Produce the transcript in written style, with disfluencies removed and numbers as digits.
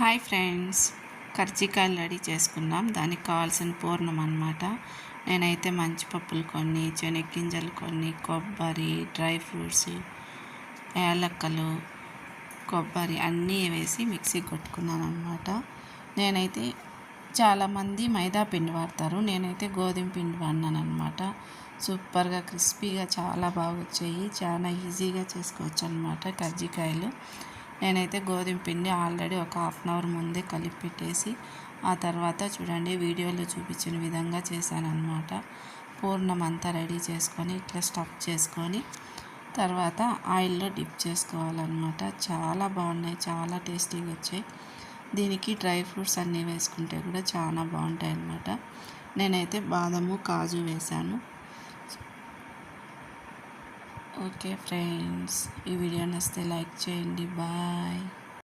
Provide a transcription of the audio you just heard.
Hi friends, కర్జికాయలు ready చేసుకుందాం. దానికి కావాల్సిన పూర్ణం అన్నమాట. నేనైతే మంచి పప్పులు కొన్ని, శనగ్గింజలు కొన్ని, కొబ్బరి, డ్రై ఫ్రూట్స్, యాలక్కలు, కొబ్బరి అన్నీ వేసి మిక్సీ కొట్టుకున్నాను అన్నమాట. నేనైతే చాలామంది మైదా పిండి వాడతారు, నేనైతే గోధుమ పిండి వాడినాను అనమాట. సూపర్గా క్రిస్పీగా చాలా బాగా వచ్చాయి. చాలా ఈజీగా చేసుకోవచ్చు అనమాట కర్జికాయలు. నేనైతే గోధుమ పిండి ఆల్రెడీ ఒక హాఫ్ అన్ అవర్ ముందే కలిపి పెట్టేసి ఆ తర్వాత చూడండి వీడియోలో చూపించిన విధంగా చేశానన్నమాట. పూర్ణం అంతా రెడీ చేసుకొని ఇట్లా స్టఫ్ చేసుకొని తర్వాత ఆయిల్లో డిప్ చేసుకోవాలన్నమాట. చాలా బాగున్నాయి, చాలా టేస్టీగా వచ్చాయి. దీనికి డ్రై ఫ్రూట్స్ అన్నీ వేసుకుంటే కూడా చాలా బాగుంటాయి అన్నమాట. నేనైతే బాదము, కాజు వేశాను. ఓకే ఫ్రెండ్స్, ఈ వీడియో నచ్చితే లైక్ చేయండి. బాయ్.